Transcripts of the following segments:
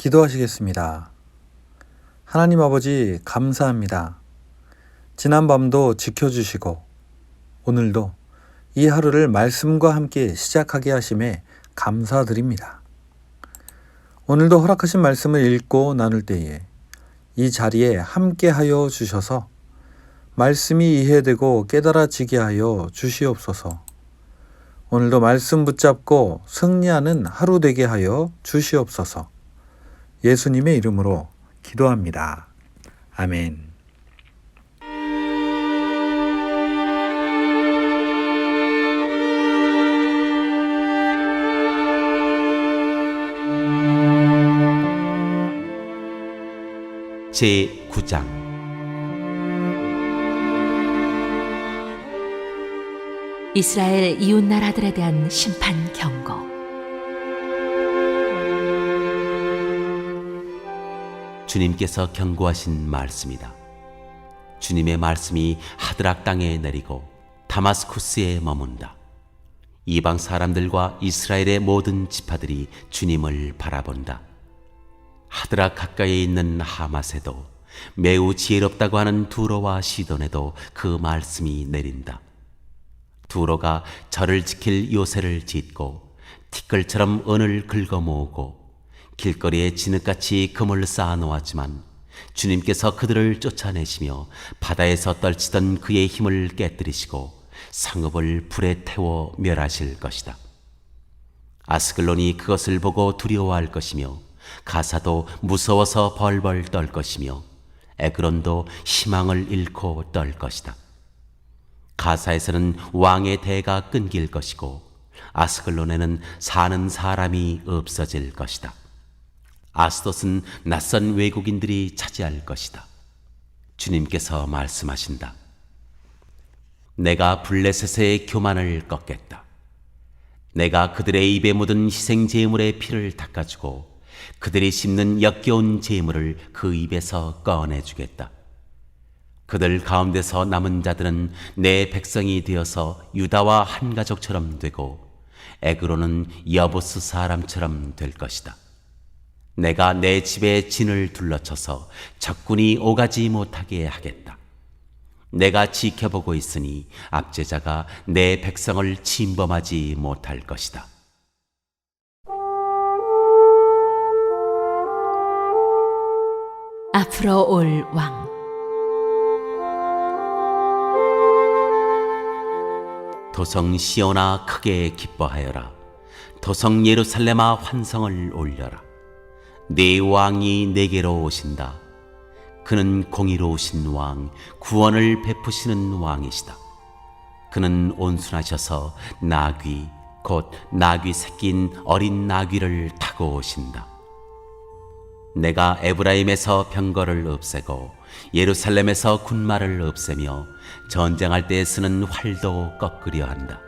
기도하시겠습니다. 하나님 아버지, 감사합니다. 지난밤도 지켜주시고 오늘도 이 하루를 말씀과 함께 시작하게 하심에 감사드립니다. 오늘도 허락하신 말씀을 읽고 나눌 때에 이 자리에 함께하여 주셔서 말씀이 이해되고 깨달아지게 하여 주시옵소서. 오늘도 말씀 붙잡고 승리하는 하루 되게 하여 주시옵소서. 예수님의 이름으로 기도합니다. 아멘. 제9장 이스라엘 이웃나라들에 대한 심판 경고. 주님께서 경고하신 말씀이다. 주님의 말씀이 하드락 땅에 내리고 다마스쿠스에 머문다. 이방 사람들과 이스라엘의 모든 지파들이 주님을 바라본다. 하드락 가까이에 있는 하맛에도 매우 지혜롭다고 하는 두로와 시돈에도 그 말씀이 내린다. 두로가 절을 지킬 요새를 짓고 티끌처럼 은을 긁어 모으고 길거리에 진흙같이 금을 쌓아 놓았지만 주님께서 그들을 쫓아내시며 바다에서 떨치던 그의 힘을 깨뜨리시고 상읍을 불에 태워 멸하실 것이다. 아스글론이 그것을 보고 두려워할 것이며 가사도 무서워서 벌벌 떨 것이며 에그론도 희망을 잃고 떨 것이다. 가사에서는 왕의 대가 끊길 것이고 아스글론에는 사는 사람이 없어질 것이다. 아스돗은 낯선 외국인들이 차지할 것이다. 주님께서 말씀하신다. 내가 블레셋의 교만을 꺾겠다. 내가 그들의 입에 묻은 희생 제물의 피를 닦아주고 그들이 씹는 역겨운 제물을 그 입에서 꺼내주겠다. 그들 가운데서 남은 자들은 내 백성이 되어서 유다와 한 가족처럼 되고 에그로는 여보스 사람처럼 될 것이다. 내가 내 집에 진을 둘러쳐서 적군이 오가지 못하게 하겠다. 내가 지켜보고 있으니 압제자가 내 백성을 침범하지 못할 것이다. 앞으로 올 왕. 도성 시온아 크게 기뻐하여라. 도성 예루살렘아 환성을 올려라. 네 왕이 내게로 오신다. 그는 공의로우신 왕, 구원을 베푸시는 왕이시다. 그는 온순하셔서 나귀, 곧 나귀 새낀 어린 나귀를 타고 오신다. 내가 에브라임에서 병거를 없애고 예루살렘에서 군마를 없애며 전쟁할 때 쓰는 활도 꺾으려 한다.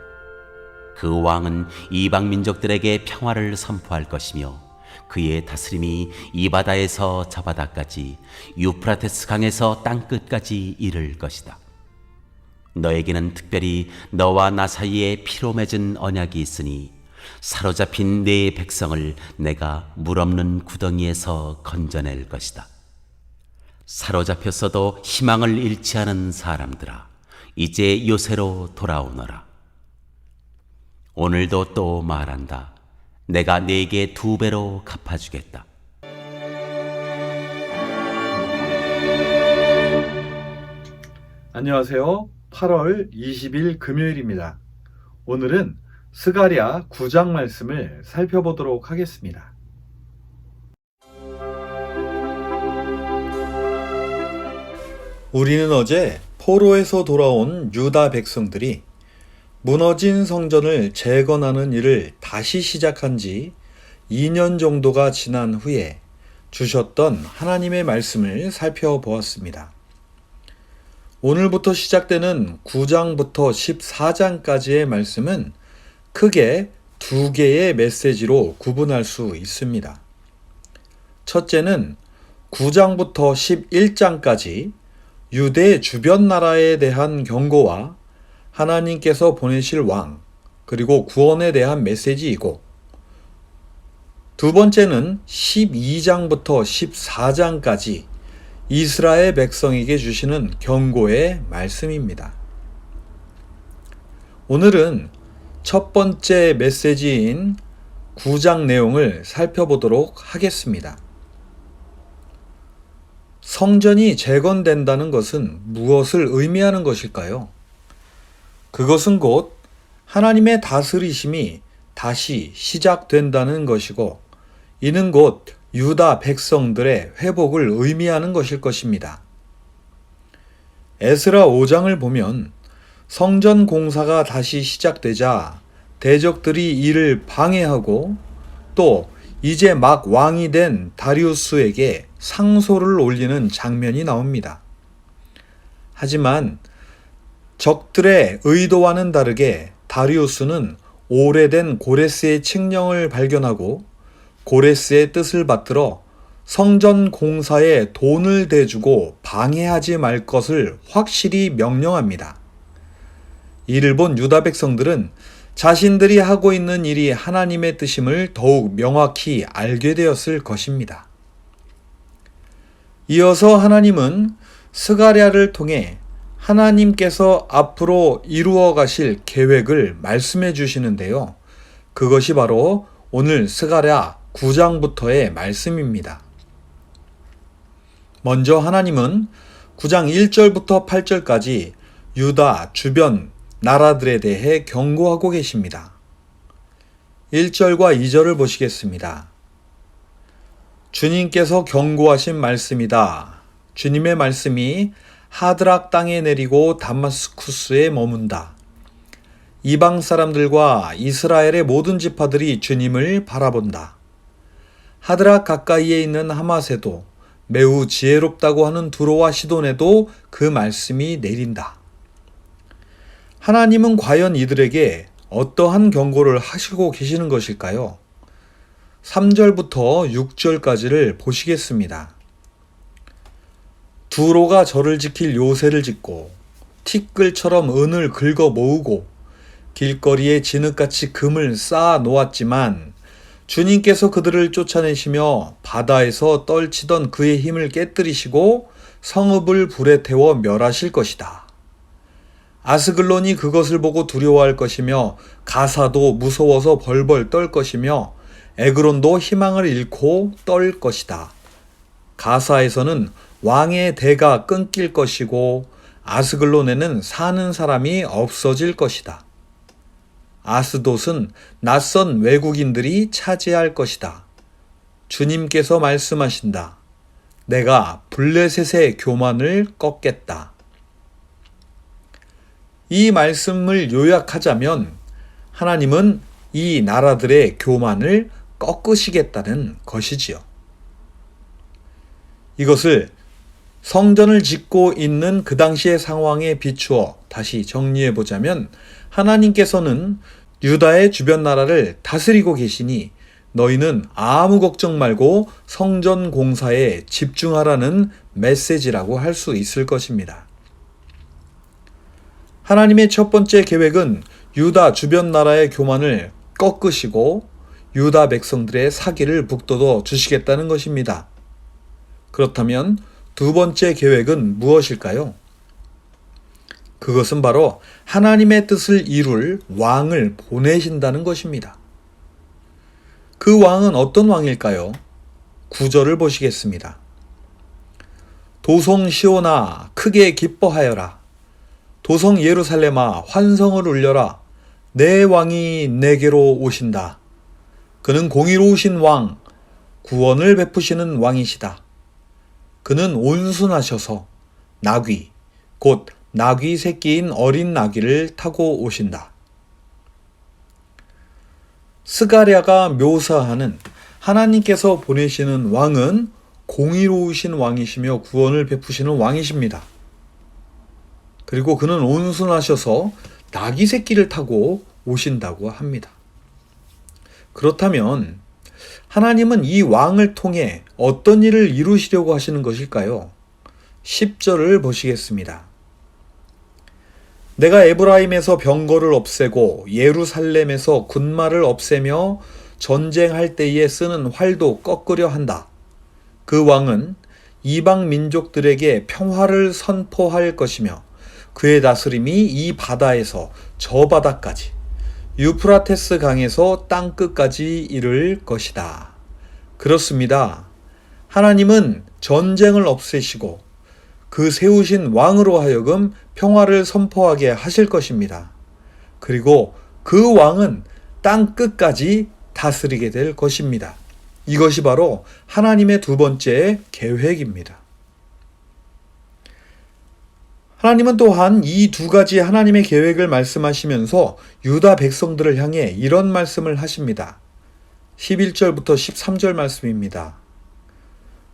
그 왕은 이방 민족들에게 평화를 선포할 것이며 그의 다스림이 이 바다에서 저 바다까지 유프라테스 강에서 땅끝까지 이를 것이다. 너에게는 특별히 너와 나 사이에 피로 맺은 언약이 있으니 사로잡힌 네 백성을 내가 물 없는 구덩이에서 건져낼 것이다. 사로잡혔어도 희망을 잃지 않은 사람들아, 이제 요새로 돌아오너라. 오늘도 또 말한다. 내가 네게 2배로 갚아주겠다. 안녕하세요. 8월 20일 금요일입니다. 오늘은 스가랴 9장 말씀을 살펴보도록 하겠습니다. 우리는 어제 포로에서 돌아온 유다 백성들이 무너진 성전을 재건하는 일을 다시 시작한 지 2년 정도가 지난 후에 주셨던 하나님의 말씀을 살펴보았습니다. 오늘부터 시작되는 9장부터 14장까지의 말씀은 크게 2개의 메시지로 구분할 수 있습니다. 첫째는 9장부터 11장까지 유대 주변 나라에 대한 경고와 하나님께서 보내실 왕, 그리고 구원에 대한 메시지이고, 두 번째는 12장부터 14장까지 이스라엘 백성에게 주시는 경고의 말씀입니다. 오늘은 첫 번째 메시지인 9장 내용을 살펴보도록 하겠습니다. 성전이 재건된다는 것은 무엇을 의미하는 것일까요? 그것은 곧 하나님의 다스리심이 다시 시작된다는 것이고, 이는 곧 유다 백성들의 회복을 의미하는 것일 것입니다. 에스라 5장을 보면 성전 공사가 다시 시작되자 대적들이 이를 방해하고 또 이제 막 왕이 된 다리우스에게 상소를 올리는 장면이 나옵니다. 하지만 적들의 의도와는 다르게 다리우스는 오래된 고레스의 칙령을 발견하고 고레스의 뜻을 받들어 성전 공사에 돈을 대주고 방해하지 말 것을 확실히 명령합니다. 이를 본 유다 백성들은 자신들이 하고 있는 일이 하나님의 뜻임을 더욱 명확히 알게 되었을 것입니다. 이어서 하나님은 스가랴를 통해 하나님께서 앞으로 이루어 가실 계획을 말씀해 주시는데요. 그것이 바로 오늘 스가랴 9장부터의 말씀입니다. 먼저 하나님은 9장 1절부터 8절까지 유다 주변 나라들에 대해 경고하고 계십니다. 1절과 2절을 보시겠습니다. 주님께서 경고하신 말씀이다. 주님의 말씀이 하드락 땅에 내리고 다마스쿠스에 머문다. 이방 사람들과 이스라엘의 모든 지파들이 주님을 바라본다. 하드락 가까이에 있는 하마세도 매우 지혜롭다고 하는 두로와 시돈에도 그 말씀이 내린다. 하나님은 과연 이들에게 어떠한 경고를 하시고 계시는 것일까요? 3절부터 6절까지를 보시겠습니다. 두로가 저를 지킬 요새를 짓고 티끌처럼 은을 긁어 모으고 길거리에 진흙같이 금을 쌓아 놓았지만 주님께서 그들을 쫓아내시며 바다에서 떨치던 그의 힘을 깨뜨리시고 성읍을 불에 태워 멸하실 것이다. 아스글론이 그것을 보고 두려워할 것이며 가사도 무서워서 벌벌 떨 것이며 에그론도 희망을 잃고 떨 것이다. 가사에서는 왕의 대가 끊길 것이고 아스글론에는 사는 사람이 없어질 것이다. 아스돗은 낯선 외국인들이 차지할 것이다. 주님께서 말씀하신다. 내가 블레셋의 교만을 꺾겠다. 이 말씀을 요약하자면 하나님은 이 나라들의 교만을 꺾으시겠다는 것이지요. 이것을 성전을 짓고 있는 그 당시의 상황에 비추어 다시 정리해 보자면 하나님께서는 유다의 주변 나라를 다스리고 계시니 너희는 아무 걱정 말고 성전 공사에 집중하라는 메시지라고 할 수 있을 것입니다. 하나님의 첫 번째 계획은 유다 주변 나라의 교만을 꺾으시고 유다 백성들의 사기를 북돋워 주시겠다는 것입니다. 그렇다면 두 번째 계획은 무엇일까요? 그것은 바로 하나님의 뜻을 이룰 왕을 보내신다는 것입니다. 그 왕은 어떤 왕일까요? 9절을 보시겠습니다. 도성 시온아 크게 기뻐하여라. 도성 예루살렘아 환성을 울려라. 내 왕이 내게로 오신다. 그는 공의로우신 왕, 구원을 베푸시는 왕이시다. 그는 온순하셔서 나귀, 곧 나귀 새끼인 어린 나귀를 타고 오신다. 스가랴가 묘사하는 하나님께서 보내시는 왕은 공의로우신 왕이시며 구원을 베푸시는 왕이십니다. 그리고 그는 온순하셔서 나귀 새끼를 타고 오신다고 합니다. 그렇다면 하나님은 이 왕을 통해 어떤 일을 이루시려고 하시는 것일까요? 10절을 보시겠습니다. 내가 에브라임에서 병거를 없애고 예루살렘에서 군마를 없애며 전쟁할 때에 쓰는 활도 꺾으려 한다. 그 왕은 이방 민족들에게 평화를 선포할 것이며 그의 다스림이 이 바다에서 저 바다까지 유프라테스 강에서 땅 끝까지 이를 것이다. 그렇습니다. 하나님은 전쟁을 없애시고 그 세우신 왕으로 하여금 평화를 선포하게 하실 것입니다. 그리고 그 왕은 땅 끝까지 다스리게 될 것입니다. 이것이 바로 하나님의 두 번째 계획입니다. 하나님은 또한 이 두 가지 하나님의 계획을 말씀하시면서 유다 백성들을 향해 이런 말씀을 하십니다. 11절부터 13절 말씀입니다.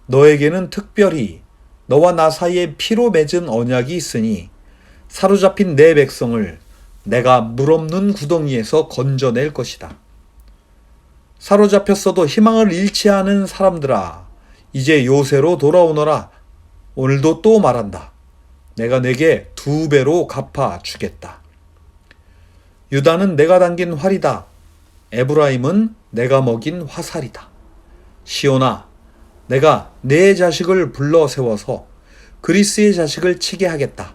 너에게는 특별히 너와 나 사이에 피로 맺은 언약이 있으니 사로잡힌 내 백성을 내가 물 없는 구덩이에서 건져낼 것이다. 사로잡혔어도 희망을 잃지 않은 사람들아, 이제 요새로 돌아오너라. 오늘도 또 말한다. 내가 내게 2배로 갚아 주겠다. 유다는 내가 당긴 활이다. 에브라임은 내가 먹인 화살이다. 시온아, 내가 내 자식을 불러 세워서 그리스의 자식을 치게 하겠다.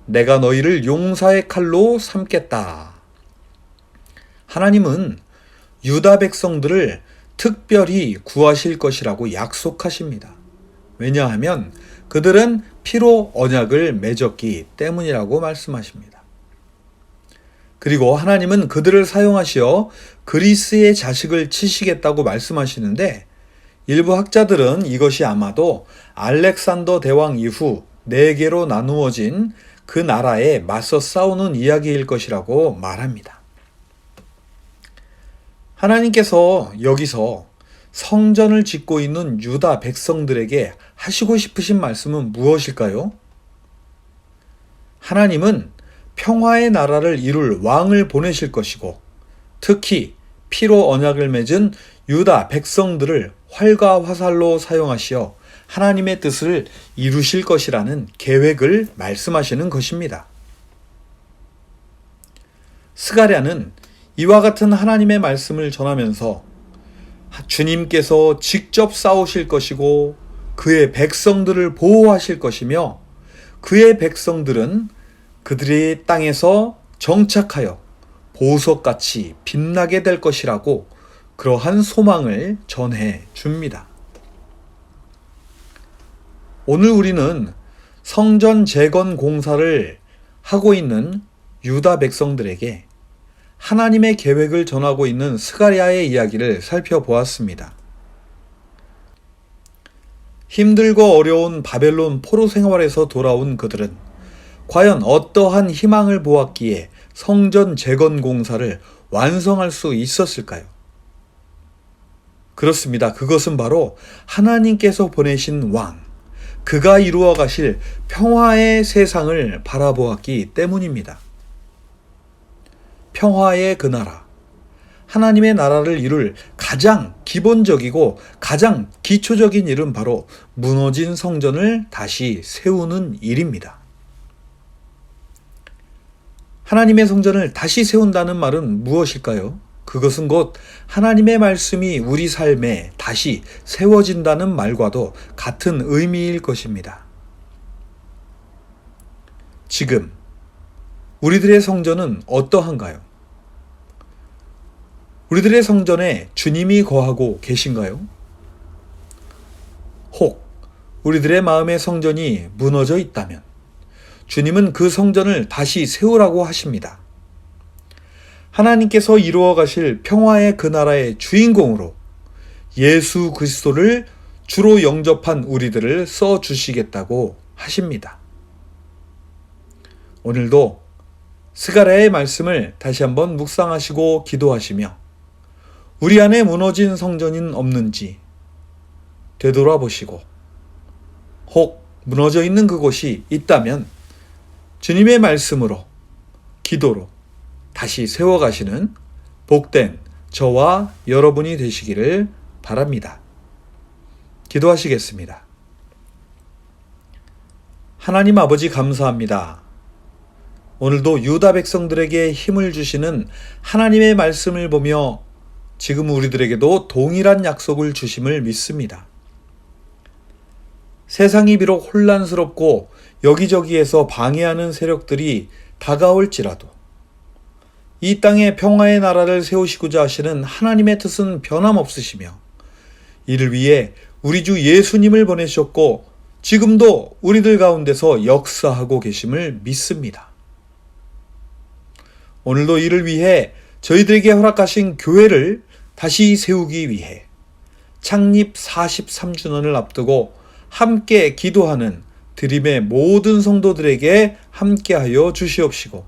내가 너희를 용사의 칼로 삼겠다. 하나님은 유다 백성들을 특별히 구하실 것이라고 약속하십니다. 왜냐하면 그들은 피로 언약을 맺었기 때문이라고 말씀하십니다. 그리고 하나님은 그들을 사용하시어 그리스의 자식을 치시겠다고 말씀하시는데 일부 학자들은 이것이 아마도 알렉산더 대왕 이후 4개로 나누어진 그 나라에 맞서 싸우는 이야기일 것이라고 말합니다. 하나님께서 여기서 성전을 짓고 있는 유다 백성들에게 하시고 싶으신 말씀은 무엇일까요? 하나님은 평화의 나라를 이룰 왕을 보내실 것이고 특히 피로 언약을 맺은 유다 백성들을 활과 화살로 사용하시어 하나님의 뜻을 이루실 것이라는 계획을 말씀하시는 것입니다. 스가랴는 이와 같은 하나님의 말씀을 전하면서 주님께서 직접 싸우실 것이고 그의 백성들을 보호하실 것이며 그의 백성들은 그들의 땅에서 정착하여 보석같이 빛나게 될 것이라고 그러한 소망을 전해 줍니다. 오늘 우리는 성전 재건 공사를 하고 있는 유다 백성들에게 하나님의 계획을 전하고 있는 스가랴의 이야기를 살펴보았습니다. 힘들고 어려운 바벨론 포로 생활에서 돌아온 그들은 과연 어떠한 희망을 보았기에 성전 재건 공사를 완성할 수 있었을까요? 그렇습니다. 그것은 바로 하나님께서 보내신 왕, 그가 이루어 가실 평화의 세상을 바라보았기 때문입니다. 평화의 그 나라, 하나님의 나라를 이룰 가장 기본적이고 가장 기초적인 일은 바로 무너진 성전을 다시 세우는 일입니다. 하나님의 성전을 다시 세운다는 말은 무엇일까요? 그것은 곧 하나님의 말씀이 우리 삶에 다시 세워진다는 말과도 같은 의미일 것입니다. 지금 우리들의 성전은 어떠한가요? 우리들의 성전에 주님이 거하고 계신가요? 혹 우리들의 마음의 성전이 무너져 있다면 주님은 그 성전을 다시 세우라고 하십니다. 하나님께서 이루어 가실 평화의 그 나라의 주인공으로 예수 그리스도를 주로 영접한 우리들을 써 주시겠다고 하십니다. 오늘도 스가랴의 말씀을 다시 한번 묵상하시고 기도하시며 우리 안에 무너진 성전은 없는지 되돌아보시고 혹 무너져 있는 그곳이 있다면 주님의 말씀으로 기도로 다시 세워가시는 복된 저와 여러분이 되시기를 바랍니다. 기도하시겠습니다. 하나님 아버지 감사합니다. 오늘도 유다 백성들에게 힘을 주시는 하나님의 말씀을 보며 지금 우리들에게도 동일한 약속을 주심을 믿습니다. 세상이 비록 혼란스럽고 여기저기에서 방해하는 세력들이 다가올지라도 이 땅에 평화의 나라를 세우시고자 하시는 하나님의 뜻은 변함없으시며 이를 위해 우리 주 예수님을 보내셨고 지금도 우리들 가운데서 역사하고 계심을 믿습니다. 오늘도 이를 위해 저희들에게 허락하신 교회를 다시 세우기 위해 창립 43주년을 앞두고 함께 기도하는 드림의 모든 성도들에게 함께하여 주시옵시고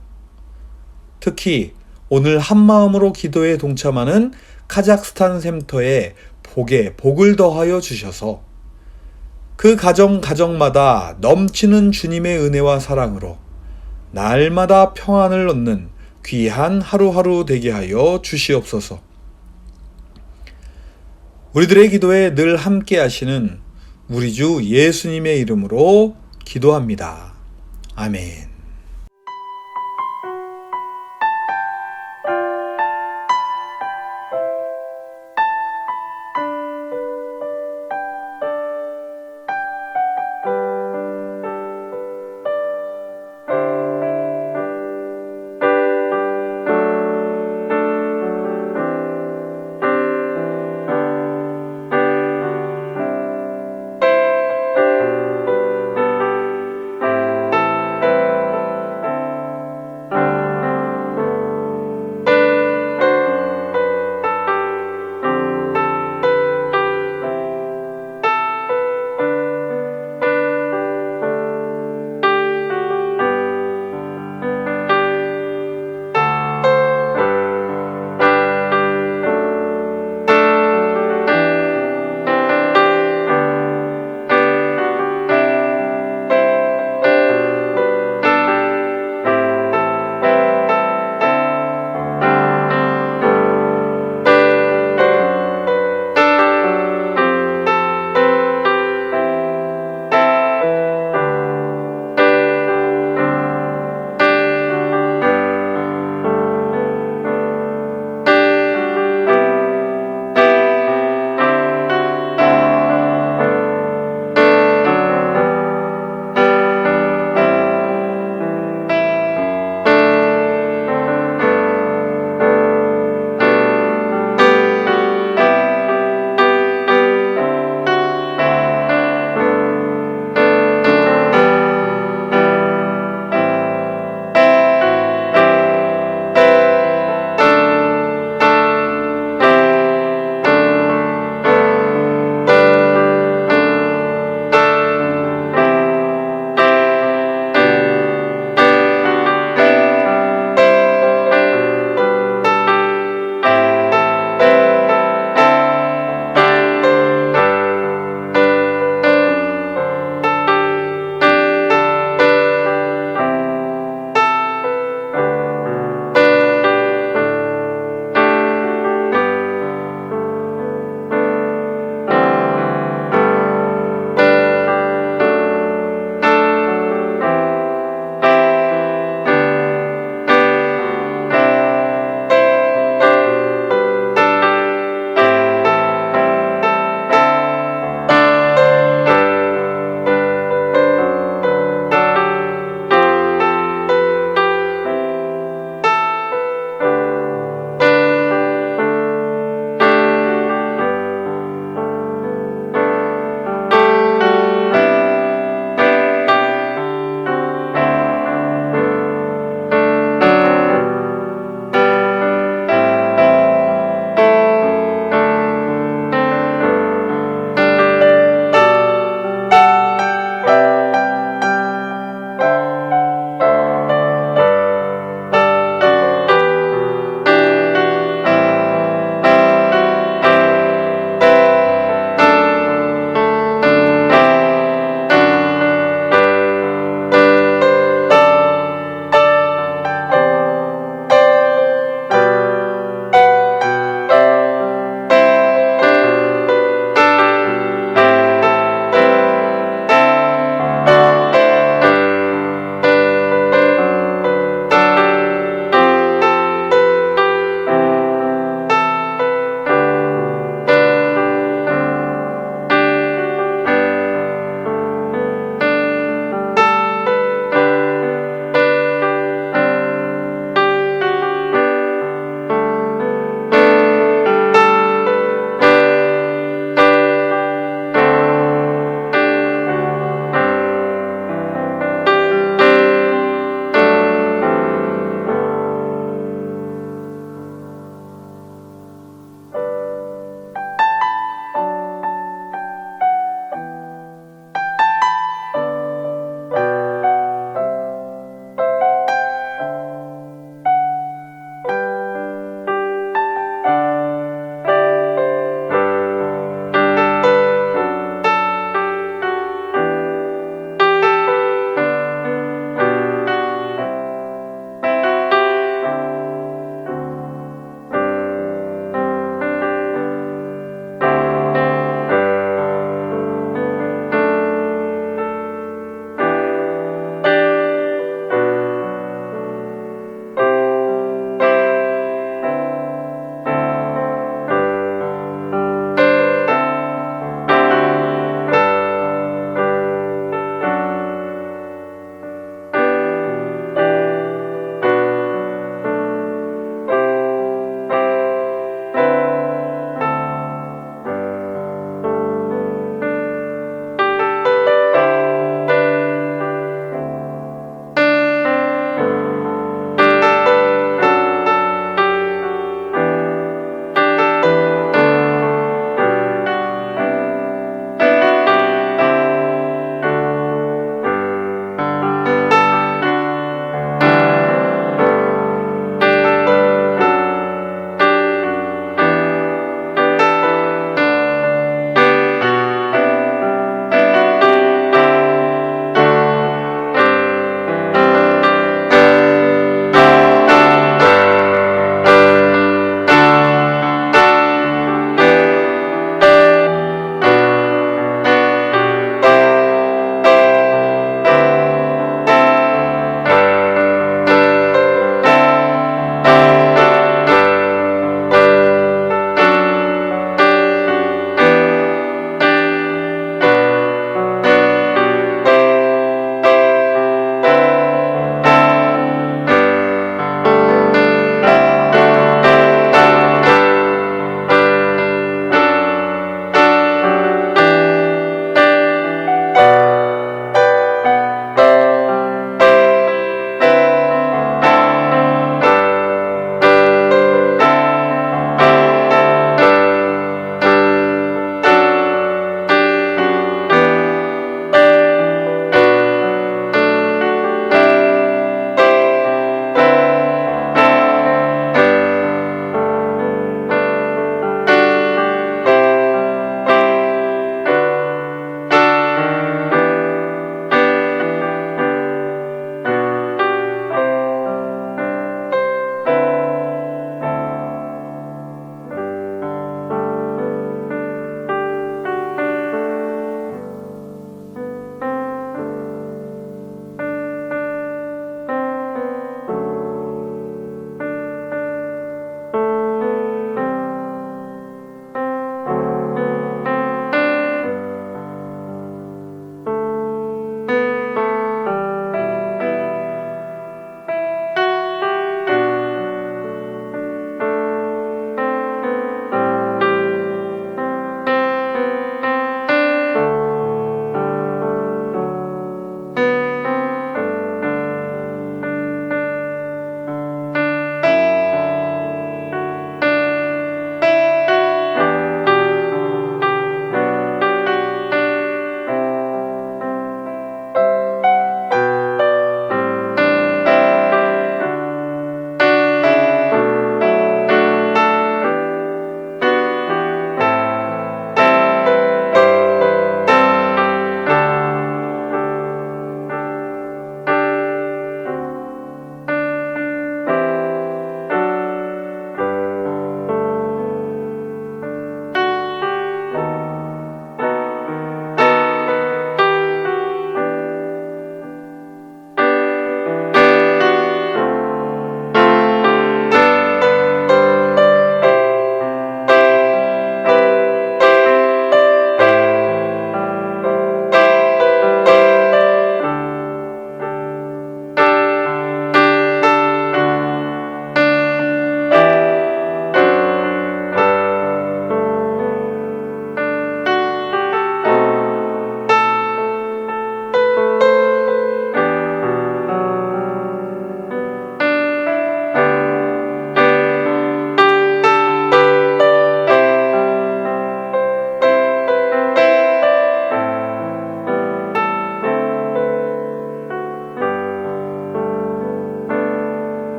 특히 오늘 한마음으로 기도에 동참하는 카자흐스탄 샘터에 복에 복을 더하여 주셔서 그 가정마다 넘치는 주님의 은혜와 사랑으로 날마다 평안을 얻는 귀한 하루하루 되게 하여 주시옵소서. 우리들의 기도에 늘 함께 하시는 우리 주 예수님의 이름으로 기도합니다. 아멘.